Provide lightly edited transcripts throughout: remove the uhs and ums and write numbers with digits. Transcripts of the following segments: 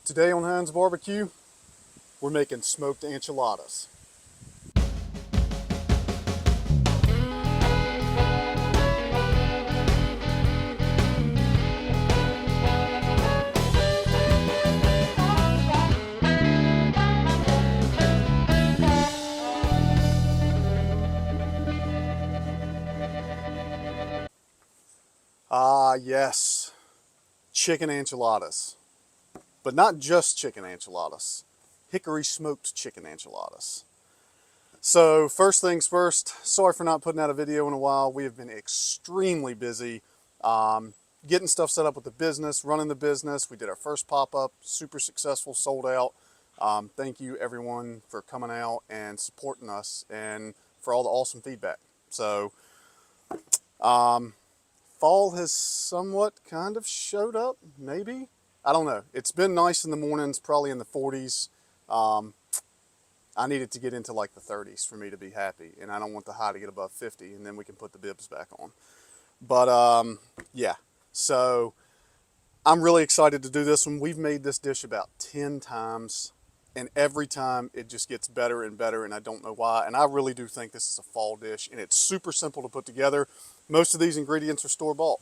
Today on Heinz Barbecue, we're making smoked enchiladas. Ah, yes, chicken enchiladas. But not just chicken enchiladas, hickory smoked chicken enchiladas. So first things first, sorry for not putting out a video in a while. We have been extremely busy getting stuff set up with the business, running the business. We did our first pop-up, super successful, sold out. Thank you everyone for coming out and supporting us and for all the awesome feedback. So fall has somewhat kind of showed up, maybe. I don't know. It's been nice in the mornings, probably in the 40s. I need it to get into like the 30s for me to be happy, and I don't want the high to get above 50, and then we can put the bibs back on. But yeah, so I'm really excited to do this one. We've made this dish about 10 times, and every time it just gets better and better, and I don't know why. And I really do think this is a fall dish, and it's super simple to put together. Most of these ingredients are store-bought.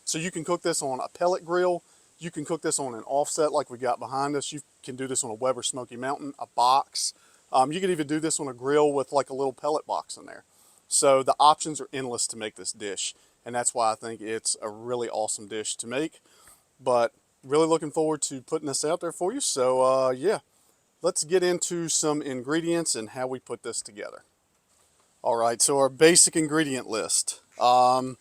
So you can cook this on a pellet grill. You can cook this on an offset like we got behind us. You can do this on a Weber Smoky Mountain, a box. You could even do this on a grill with like a little pellet box in there. So the options are endless to make this dish. And that's why I think it's a really awesome dish to make. But really looking forward to putting this out there for you. So yeah, let's get into some ingredients and how we put this together. All right, so our basic ingredient list. We're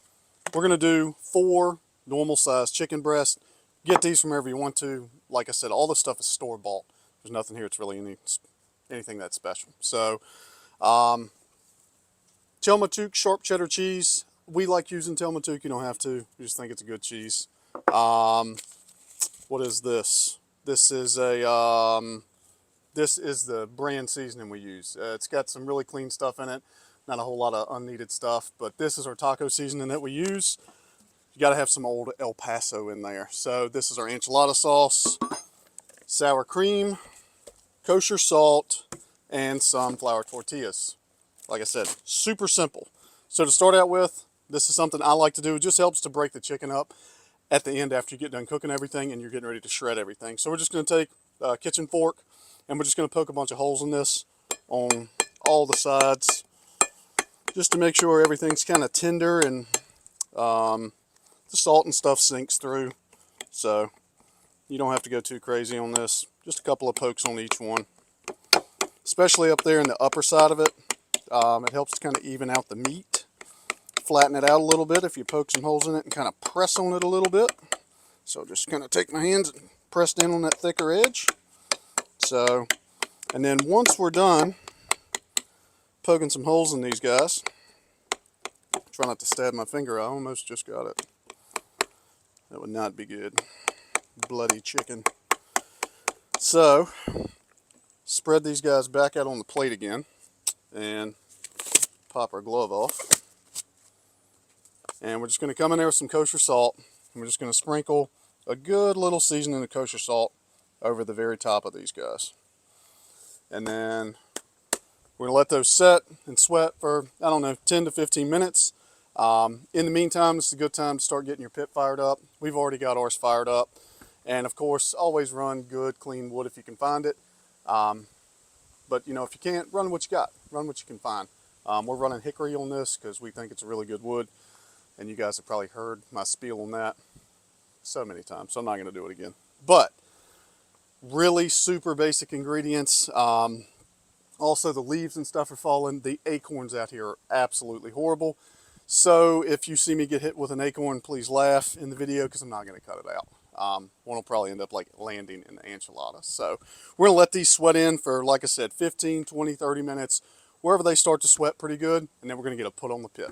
gonna do 4 normal size chicken breasts. Get these from wherever you want to. Like I said, all this stuff is store-bought. There's nothing here that's really anything that's special. So, Tillamook sharp cheddar cheese. We like using Tillamook. You don't have to. We just think it's a good cheese. What is this? This is the brand seasoning we use. It's got some really clean stuff in it. Not a whole lot of unneeded stuff. But this is our taco seasoning that we use. You got to have some old El Paso in there. So this is our enchilada sauce, sour cream, kosher salt, and some flour tortillas. Like I said, super simple. So to start out with, this is something I like to do. It just helps to break the chicken up at the end after you get done cooking everything and you're getting ready to shred everything. So we're just going to take a kitchen fork and we're just going to poke a bunch of holes in this on all the sides just to make sure everything's kind of tender and the salt and stuff sinks through, so you don't have to go too crazy on this. Just a couple of pokes on each one, especially up there in the upper side of it. It helps to kind of even out the meat, flatten it out a little bit if you poke some holes in it and kind of press on it a little bit. So just kind of take my hands and press down on that thicker edge. So, and then once we're done poking some holes in these guys, try not to stab my finger. I almost just got it. That would not be good. Bloody chicken. So, spread these guys back out on the plate again and pop our glove off. And we're just going to come in there with some kosher salt. And we're just going to sprinkle a good little seasoning of kosher salt over the very top of these guys. And then we're going to let those set and sweat for, I don't know, 10 to 15 minutes. In the meantime, this is a good time to start getting your pit fired up. We've already got ours fired up. And of course, always run good, clean wood if you can find it. But you know, if you can't, run what you got. Run what you can find. We're running hickory on this because we think it's a really good wood. And you guys have probably heard my spiel on that so many times, so I'm not going to do it again. But really super basic ingredients. Also, the leaves and stuff are falling. The acorns out here are absolutely horrible. So if you see me get hit with an acorn, please laugh in the video because I'm not going to cut it out. One will probably end up like landing in the enchilada. So we're going to let these sweat in for, like I said, 15, 20, 30 minutes, wherever they start to sweat pretty good, and then we're going to get it put on the pit.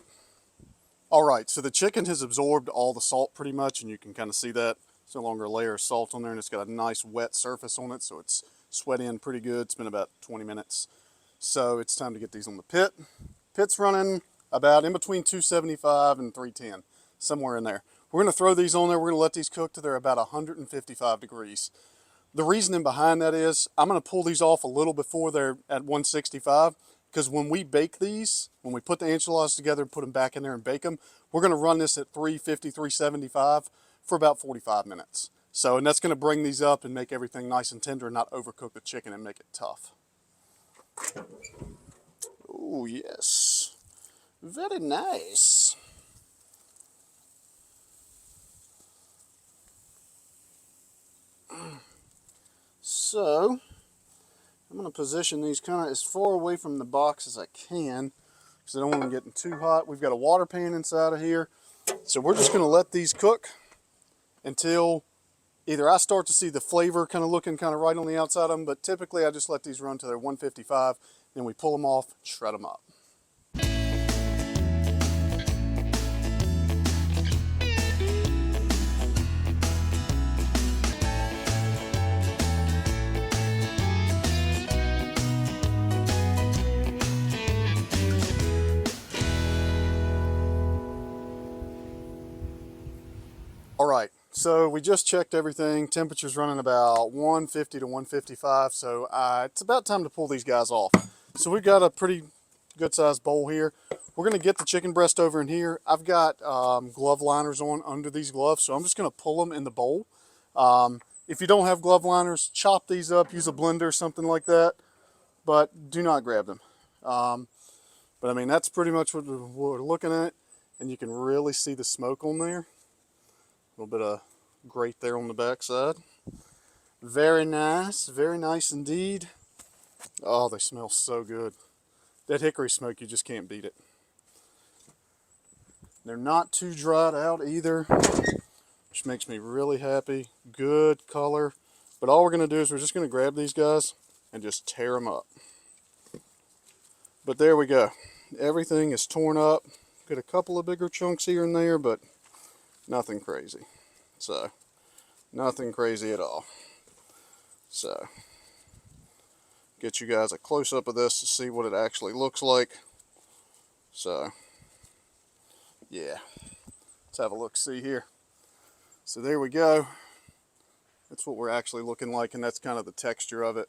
All right, so the chicken has absorbed all the salt pretty much, and you can kind of see that. It's no longer a layer of salt on there, and it's got a nice wet surface on it, so it's sweat in pretty good. It's been about 20 minutes. So it's time to get these on the pit. Pit's running about in between 275 and 310, somewhere in there. We're going to throw these on there. We're going to let these cook to they're about 155 degrees. The reasoning behind that is I'm going to pull these off a little before they're at 165, because when we bake these, when we put the enchiladas together and put them back in there and bake them, we're going to run this at 350, 375 for about 45 minutes. So, and that's going to bring these up and make everything nice and tender and not overcook the chicken and make it tough. Oh, yes. Very nice. So, I'm going to position these kind of as far away from the box as I can, because I don't want them getting too hot. We've got a water pan inside of here. So we're just going to let these cook until either I start to see the flavor kind of looking kind of right on the outside of them, but typically I just let these run to their 155, then we pull them off, shred them up. All right, so we just checked everything. Temperature's running about 150 to 155, so it's about time to pull these guys off. So we've got a pretty good sized bowl here. We're gonna get the chicken breast over in here. I've got glove liners on under these gloves, so I'm just gonna pull them in the bowl. If you don't have glove liners, chop these up, use a blender, something like that, but do not grab them. But I mean, that's pretty much what we're looking at, and you can really see the smoke on there. A little bit of grate there on the back side. Very nice indeed. Oh, they smell so good. That hickory smoke, you just can't beat it. They're not too dried out either, which makes me really happy. Good color. But all we're going to do is we're just going to grab these guys and just tear them up. But there we go. Everything is torn up. Got a couple of bigger chunks here and there, but nothing crazy. So, nothing crazy at all. So, get you guys a close-up of this to see what it actually looks like. So, yeah. Let's have a look-see here. So there we go. That's what we're actually looking like, and that's kind of the texture of it.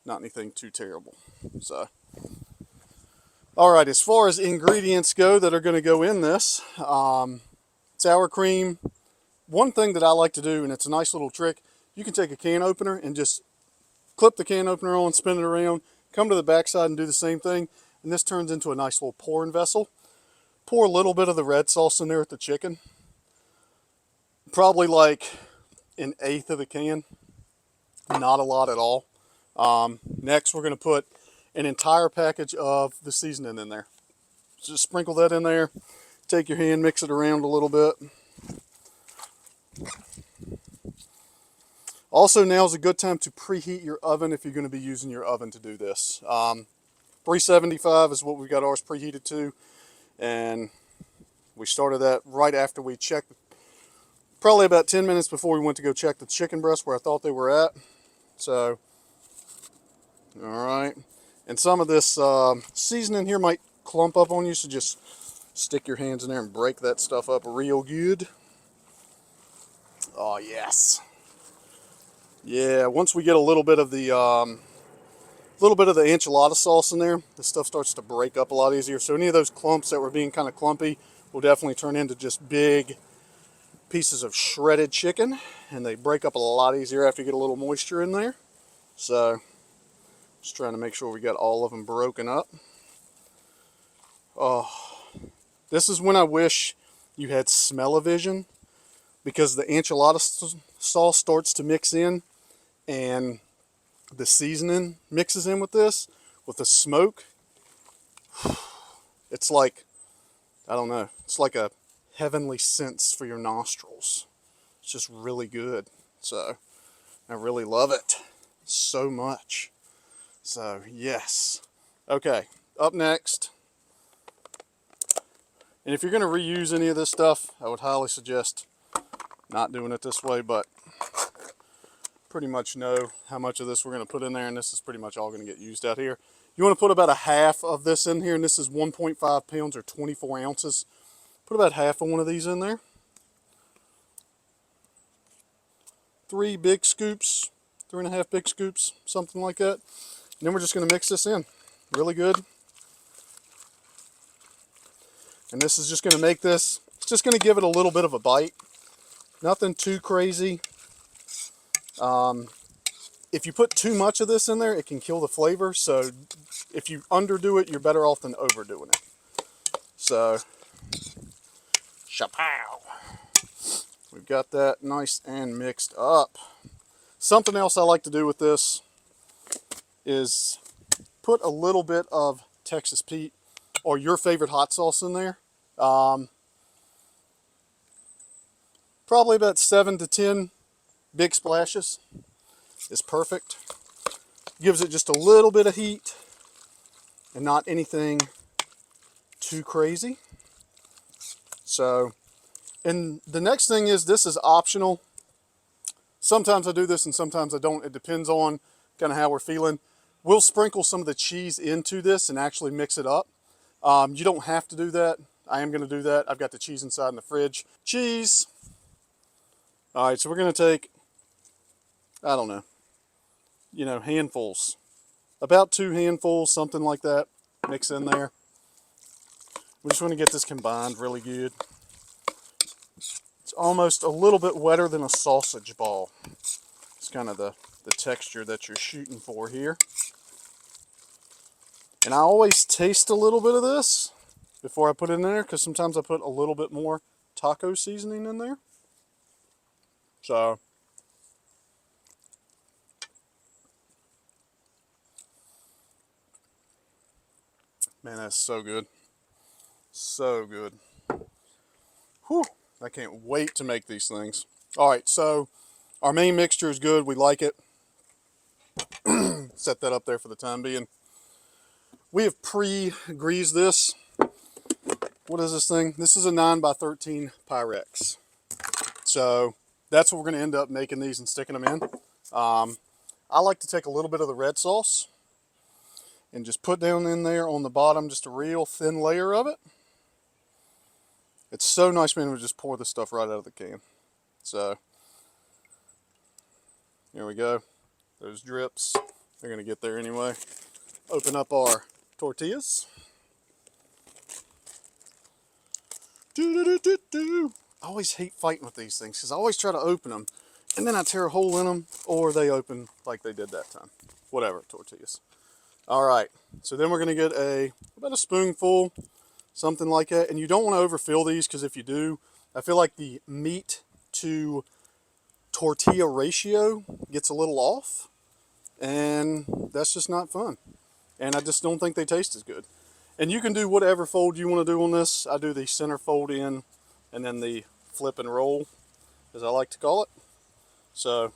Not anything too terrible. So, all right, as far as ingredients go that are going to go in this, sour cream. One thing that I like to do, and it's a nice little trick, you can take a can opener and just clip the can opener on, spin it around, come to the back side and do the same thing, and this turns into a nice little pouring vessel. Pour a little bit of the red sauce in there with the chicken. Probably like an eighth of the can, not a lot at all. Next, we're going to put an entire package of the seasoning in there. Just sprinkle that in there, take your hand, mix it around a little bit. Also, now is a good time to preheat your oven if you're going to be using your oven to do this. 375 is what we've got ours preheated to, and we started that right after we checked, probably about 10 minutes before we went to go check the chicken breast where I thought they were at. So, all right. And some of this seasoning here might clump up on you, so just stick your hands in there and break that stuff up real good. Oh, yes. Yeah, once we get a little bit of the enchilada sauce in there, the stuff starts to break up a lot easier. So any of those clumps that were being kind of clumpy will definitely turn into just big pieces of shredded chicken, and they break up a lot easier after you get a little moisture in there. So just trying to make sure we got all of them broken up. Oh, this is when I wish you had smell-o-vision, because the enchilada sauce starts to mix in and the seasoning mixes in with this, with the smoke. It's like, I don't know, it's like a heavenly sense for your nostrils. It's just really good. So I really love it so much. So yes. Okay, up next. And if you're going to reuse any of this stuff, I would highly suggest not doing it this way, but pretty much know how much of this we're going to put in there, and this is pretty much all going to get used out here. You want to put about a half of this in here, and this is 1.5 pounds or 24 ounces. Put about half of one of these in there. 3 big scoops 3.5 big scoops, something like that. And then we're just going to mix this in really good. And this is just going to make this, it's just going to give it a little bit of a bite. Nothing too crazy. If you put too much of this in there, it can kill the flavor. So if you underdo it, you're better off than overdoing it. So, shapow. We've got that nice and mixed up. Something else I like to do with this is put a little bit of Texas Pete or your favorite hot sauce in there. Probably about 7 to 10 big splashes is perfect. Gives it just a little bit of heat and not anything too crazy. So, and the next thing is, this is optional. Sometimes I do this and sometimes I don't. It depends on kind of how we're feeling. We'll sprinkle some of the cheese into this and actually mix it up. You don't have to do that. I am going to do that. I've got the cheese inside in the fridge. Cheese. All right, so we're going to take, I don't know, handfuls. About 2 handfuls, something like that. Mix in there. We just want to get this combined really good. It's almost a little bit wetter than a sausage ball. It's kind of the texture that you're shooting for here. And I always taste a little bit of this before I put it in there, because sometimes I put a little bit more taco seasoning in there. So, man, that's so good. So good. Whew, I can't wait to make these things. All right, so our main mixture is good. We like it. Set that up there for the time being. We have pre-greased this. What is this thing? This is a 9x13 Pyrex. So that's what we're going to end up making these and sticking them in. I like to take a little bit of the red sauce and just put down in there on the bottom just a real thin layer of it. It's so nice, man, to just pour this stuff right out of the can. So here we go. Those drips, they're going to get there anyway. Open up our tortillas. I always hate fighting with these things because I always try to open them and then I tear a hole in them, or they open like they did that time. Whatever, tortillas. All right, so then we're going to get about a spoonful, something like that. And you don't want to overfill these, because if you do, I feel like the meat to tortilla ratio gets a little off, and that's just not fun. And I just don't think they taste as good. And you can do whatever fold you want to do on this. I do the center fold in and then the flip and roll, as I like to call it. So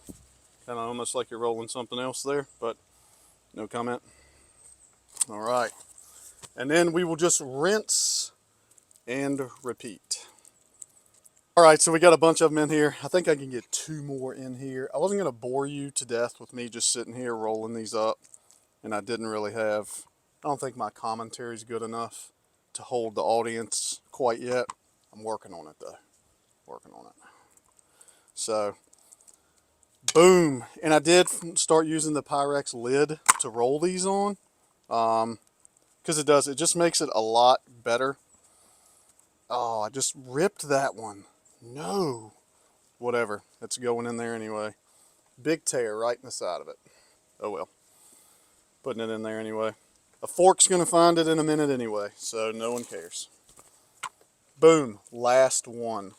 kind of almost like you're rolling something else there, but no comment. All right. And then we will just rinse and repeat. All right, so we got a bunch of them in here. I think I can get 2 more in here. I wasn't going to bore you to death with me just sitting here rolling these up, and I didn't really have, I don't think my commentary is good enough to hold the audience quite yet. I'm working on it though, working on it. So, boom. And I did start using the Pyrex lid to roll these on, because it just makes it a lot better. Oh, I just ripped that one. No. Whatever. It's going in there anyway. Big tear right in the side of it. Oh well. Putting it in there anyway. A fork's going to find it in a minute anyway, so no one cares. Boom. Last one.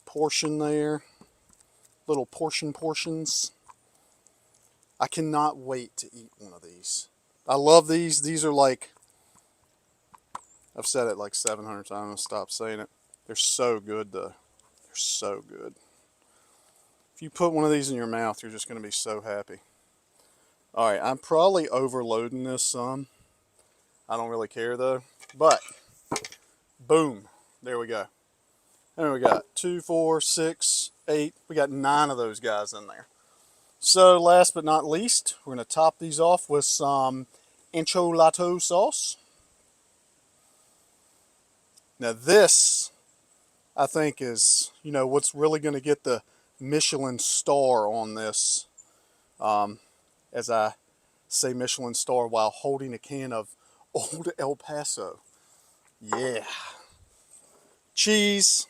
Portion there. Little portions. I cannot wait to eat one of these. I love these. These are like, I've said it like 700 times. I'm going to stop saying it. They're so good though. They're so good. If you put one of these in your mouth, you're just going to be so happy. All right, I'm probably overloading this some. I don't really care though. But, boom. There we go. And we got 2, 4, 6, 8. We got 9 of those guys in there. So last but not least, we're going to top these off with some enchilada sauce. Now this, I think, is, what's really going to get the Michelin star on this as I say Michelin star while holding a can of Old El Paso. Yeah. Cheese.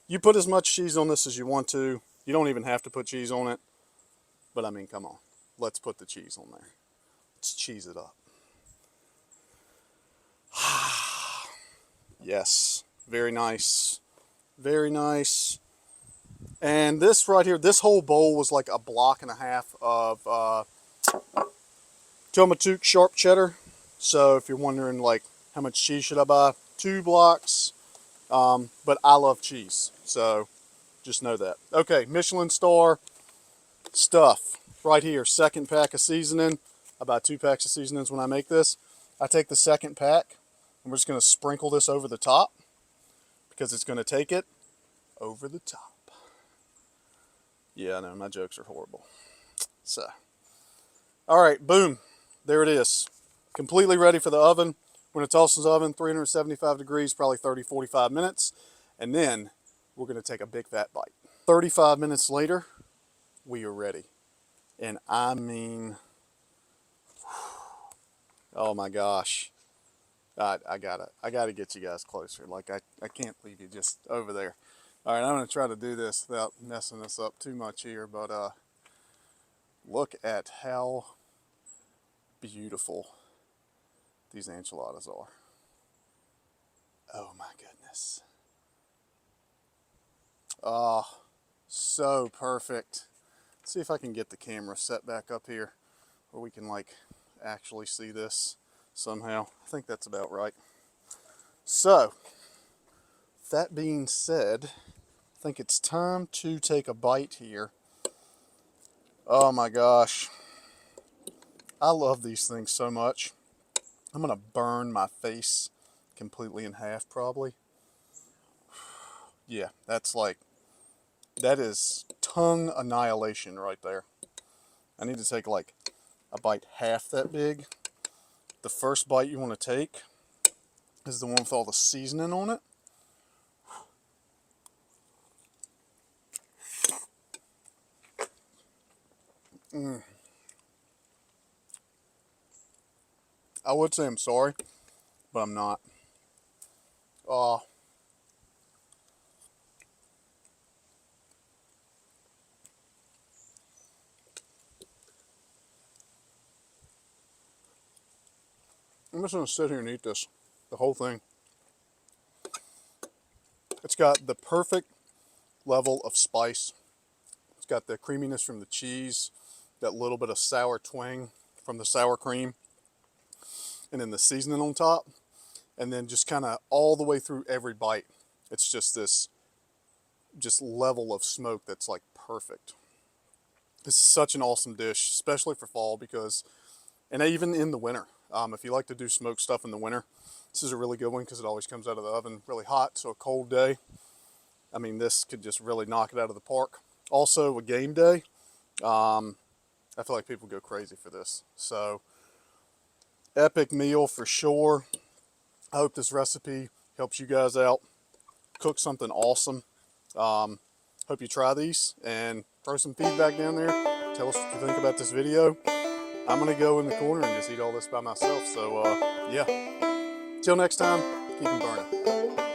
You put as much cheese on this as you want to. You don't even have to put cheese on it. But I mean, come on. Let's put the cheese on there. Let's cheese it up. Yes. Very nice. Very nice. And this right here, this whole bowl was like a block and a half of Tillamook sharp cheddar. So if you're wondering like how much cheese should I buy, 2 blocks. But I love cheese, so just know that. Okay, Michelin star stuff right here. Second pack of seasoning. I buy 2 packs of seasonings when I make this. I take the second pack and we're just going to sprinkle this over the top because it's going to take it over the top. Yeah, I know, my jokes are horrible. So, all right, boom. There it is. Completely ready for the oven. We're going to toss this oven, 375 degrees, probably 30, 45 minutes. And then we're going to take a big fat bite. 35 minutes later, we are ready. And I mean, oh my gosh. I gotta get you guys closer. Like I can't leave you just over there. All right, I'm going to try to do this without messing this up too much here. But look at how beautiful these enchiladas are. Oh my goodness. Oh, so perfect. Let's see if I can get the camera set back up here where we can like actually see this somehow. I think that's about right. So, that being said, I think it's time to take a bite here. Oh my gosh. I love these things so much. I'm gonna burn my face completely in half probably. Yeah, that is tongue annihilation right there. I need to take like a bite half that big. The first bite you want to take is the one with all the seasoning on it. I would say I'm sorry, but I'm not. Oh, I'm just gonna sit here and eat this, the whole thing. It's got the perfect level of spice. It's got the creaminess from the cheese, that little bit of sour twang from the sour cream, and then the seasoning on top, and then just kind of all the way through every bite. It's just this level of smoke that's like perfect. This is such an awesome dish, especially for fall and even in the winter. If you like to do smoked stuff in the winter, this is a really good one because it always comes out of the oven really hot. So a cold day, I mean, this could just really knock it out of the park. Also, a game day, I feel like people go crazy for this. So, epic meal for sure. I hope this recipe helps you guys out. Cook something awesome. Hope you try these and throw some feedback down there. Tell us what you think about this video. I'm going to go in the corner and just eat all this by myself. So, yeah. Till next time, keep them burning.